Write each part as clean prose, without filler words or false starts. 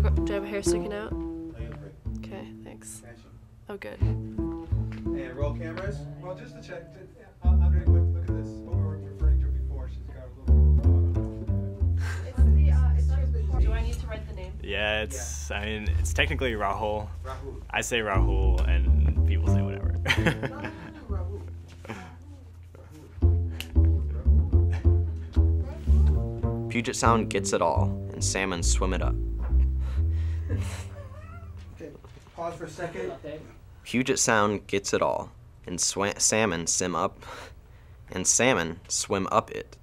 Do I have hair sticking out? Oh, you're great. Okay, thanks. Action. Oh, good. And roll cameras. Well, just to check, Andre, look at this. What we were referring to before, she's got a little bit of Do I need to write the name? Yeah, I mean, it's technically Rahul. Rahul. I say Rahul, and people say whatever. Puget Sound gets it all, and salmon swim it up. Okay, pause for a second. Puget Sound gets it all, and salmon swim up, and salmon swim up it.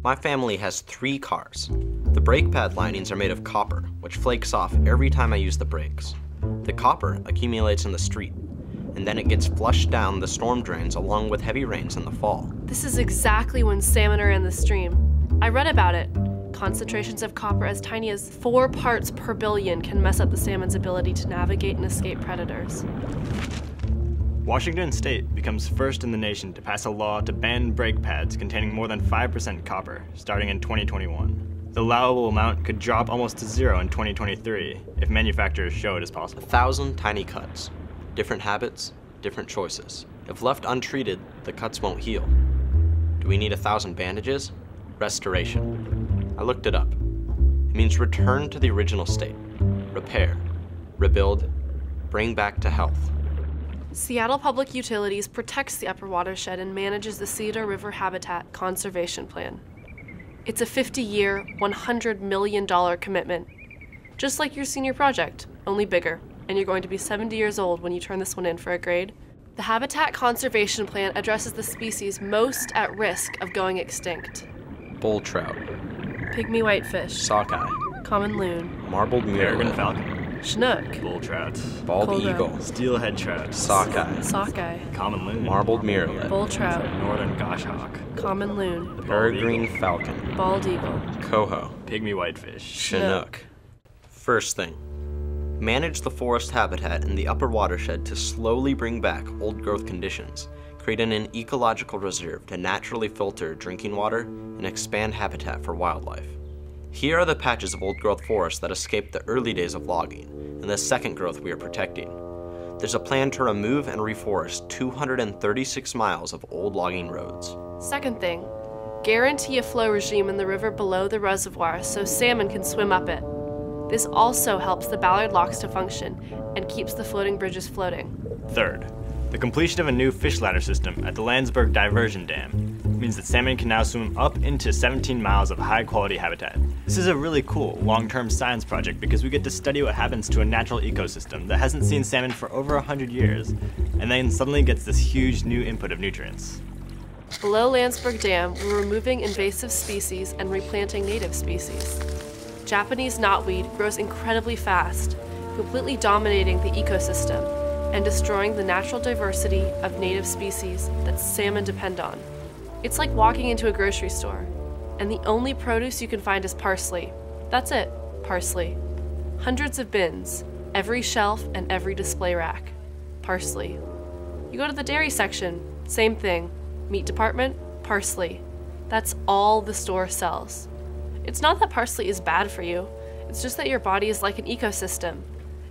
My family has 3 cars. The brake pad linings are made of copper, which flakes off every time I use the brakes. The copper accumulates in the street, and then it gets flushed down the storm drains along with heavy rains in the fall. This is exactly when salmon are in the stream. I read about it. Concentrations of copper as tiny as 4 parts per billion can mess up the salmon's ability to navigate and escape predators. Washington State becomes first in the nation to pass a law to ban brake pads containing more than 5% copper, starting in 2021. The allowable amount could drop almost to 0 in 2023 if manufacturers show it is possible. 1,000 tiny cuts. Different habits, different choices. If left untreated, the cuts won't heal. Do we need 1,000 bandages? Restoration. I looked it up. It means return to the original state. Repair, rebuild, bring back to health. Seattle Public Utilities protects the upper watershed and manages the Cedar River Habitat Conservation Plan. It's a 50-year, $100 million commitment. Just like your senior project, only bigger. And you're going to be 70 years old when you turn this one in for a grade. The Habitat Conservation Plan addresses the species most at risk of going extinct. Bull trout, Pygmy whitefish, sockeye, common loon, marbled Peregrine murrelet, falcon, chinook, bull trout, bald Cold eagle, steelhead trout, sockeye, sockeye, common loon, marbled murrelet, bull trout, northern goshawk, common loon, peregrine falcon, bald eagle, coho, pygmy whitefish, chinook. First thing, manage the forest habitat in the upper watershed to slowly bring back old growth conditions, creating an ecological reserve to naturally filter drinking water and expand habitat for wildlife. Here are the patches of old growth forest that escaped the early days of logging and the second growth we are protecting. There's a plan to remove and reforest 236 miles of old logging roads. Second thing, guarantee a flow regime in the river below the reservoir so salmon can swim up it. This also helps the Ballard locks to function and keeps the floating bridges floating. Third, the completion of a new fish ladder system at the Landsberg Diversion Dam means that salmon can now swim up into 17 miles of high-quality habitat. This is a really cool, long-term science project because we get to study what happens to a natural ecosystem that hasn't seen salmon for over 100 years, and then suddenly gets this huge new input of nutrients. Below Landsberg Dam, we're removing invasive species and replanting native species. Japanese knotweed grows incredibly fast, completely dominating the ecosystem and destroying the natural diversity of native species that salmon depend on. It's like walking into a grocery store, and the only produce you can find is parsley. That's it, parsley. Hundreds of bins, every shelf and every display rack. Parsley. You go to the dairy section, same thing. Meat department, parsley. That's all the store sells. It's not that parsley is bad for you, it's just that your body is like an ecosystem.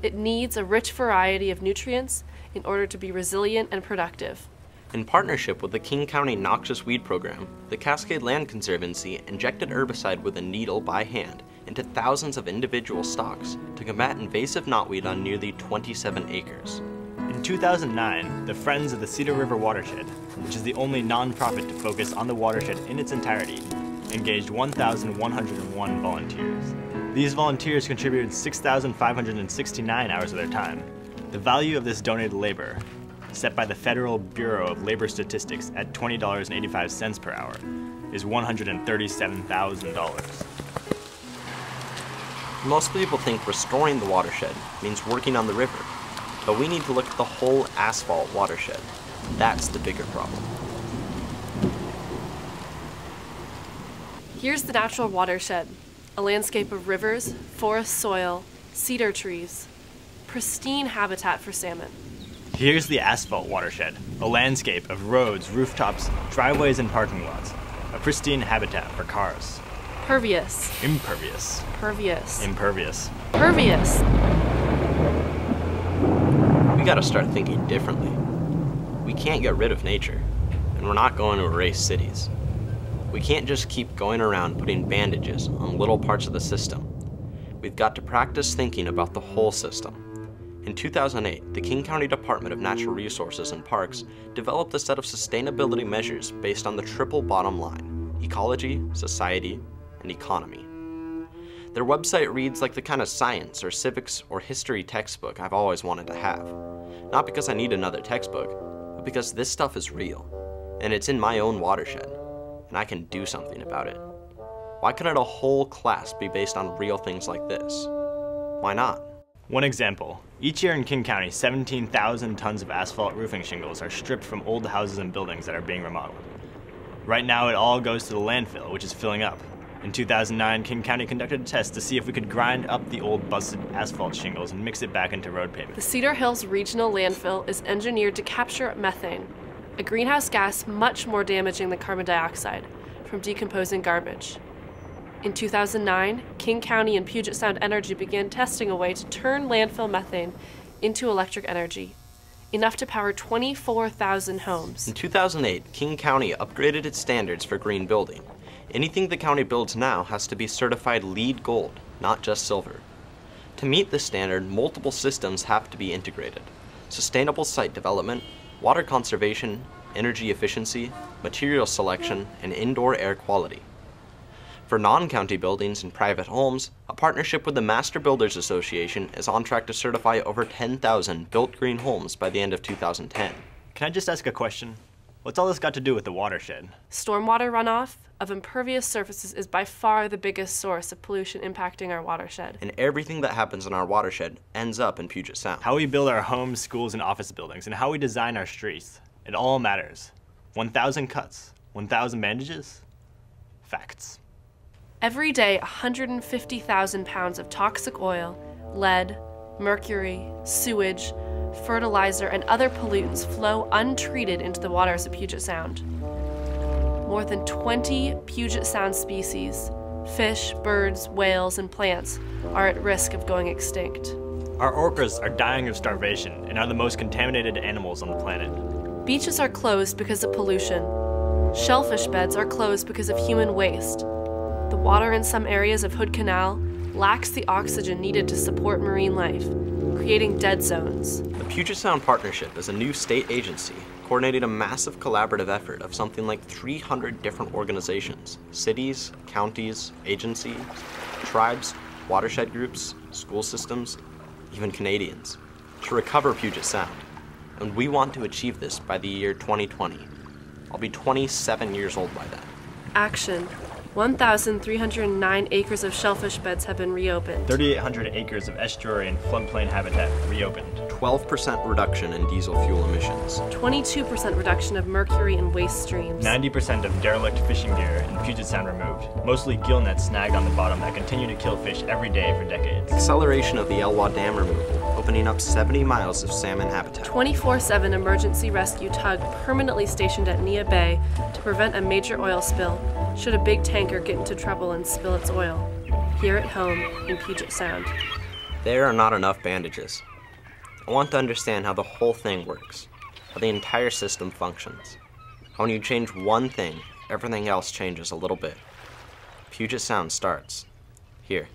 It needs a rich variety of nutrients in order to be resilient and productive. In partnership with the King County Noxious Weed Program, the Cascade Land Conservancy injected herbicide with a needle by hand into thousands of individual stalks to combat invasive knotweed on nearly 27 acres. In 2009, the Friends of the Cedar River Watershed, which is the only non-profit to focus on the watershed in its entirety, engaged 1,101 volunteers. These volunteers contributed 6,569 hours of their time. The value of this donated labor, set by the Federal Bureau of Labor Statistics at $20.85 per hour, is $137,000. Most people think restoring the watershed means working on the river, but we need to look at the whole asphalt watershed. That's the bigger problem. Here's the natural watershed, a landscape of rivers, forest soil, cedar trees, pristine habitat for salmon. Here's the asphalt watershed, a landscape of roads, rooftops, driveways, and parking lots, a pristine habitat for cars. Pervious. Impervious. Pervious. Impervious. Pervious. We gotta start thinking differently. We can't get rid of nature, and we're not going to erase cities. We can't just keep going around putting bandages on little parts of the system. We've got to practice thinking about the whole system. In 2008, the King County Department of Natural Resources and Parks developed a set of sustainability measures based on the triple bottom line: ecology, society, and economy. Their website reads like the kind of science or civics or history textbook I've always wanted to have. Not because I need another textbook, but because this stuff is real, and it's in my own watershed, and I can do something about it. Why couldn't a whole class be based on real things like this? Why not? One example. Each year in King County, 17,000 tons of asphalt roofing shingles are stripped from old houses and buildings that are being remodeled. Right now, it all goes to the landfill, which is filling up. In 2009, King County conducted a test to see if we could grind up the old busted asphalt shingles and mix it back into road pavement. The Cedar Hills Regional Landfill is engineered to capture methane, a greenhouse gas much more damaging than carbon dioxide, from decomposing garbage. In 2009, King County and Puget Sound Energy began testing a way to turn landfill methane into electric energy, enough to power 24,000 homes. In 2008, King County upgraded its standards for green building. Anything the county builds now has to be certified LEED Gold, not just silver. To meet this standard, multiple systems have to be integrated: sustainable site development, water conservation, energy efficiency, material selection, and indoor air quality. For non-county buildings and private homes, a partnership with the Master Builders Association is on track to certify over 10,000 built green homes by the end of 2010. Can I just ask a question? What's all this got to do with the watershed? Stormwater runoff of impervious surfaces is by far the biggest source of pollution impacting our watershed. And everything that happens in our watershed ends up in Puget Sound. How we build our homes, schools, and office buildings, and how we design our streets. It all matters. 1,000 cuts, 1,000 bandages? Facts. Every day, 150,000 pounds of toxic oil, lead, mercury, sewage, fertilizer, and other pollutants flow untreated into the waters of Puget Sound. More than 20 Puget Sound species, fish, birds, whales, and plants, are at risk of going extinct. Our orcas are dying of starvation and are the most contaminated animals on the planet. Beaches are closed because of pollution. Shellfish beds are closed because of human waste. The water in some areas of Hood Canal lacks the oxygen needed to support marine life, creating dead zones. The Puget Sound Partnership is a new state agency coordinating a massive collaborative effort of something like 300 different organizations, cities, counties, agencies, tribes, watershed groups, school systems, even Canadians, to recover Puget Sound. And we want to achieve this by the year 2020. I'll be 27 years old by then. Action. 1,309 acres of shellfish beds have been reopened. 3,800 acres of estuary and floodplain habitat reopened. 12% reduction in diesel fuel emissions. 22% reduction of mercury in waste streams. 90% of derelict fishing gear in Puget Sound removed, mostly gill nets snagged on the bottom that continue to kill fish every day for decades. Acceleration of the Elwha Dam removal, opening up 70 miles of salmon habitat. 24/7 emergency rescue tug permanently stationed at Nia Bay to prevent a major oil spill should a big tanker get into trouble and spill its oil, here at home in Puget Sound. There are not enough bandages. I want to understand how the whole thing works, how the entire system functions. How when you change one thing, everything else changes a little bit. Puget Sound starts here.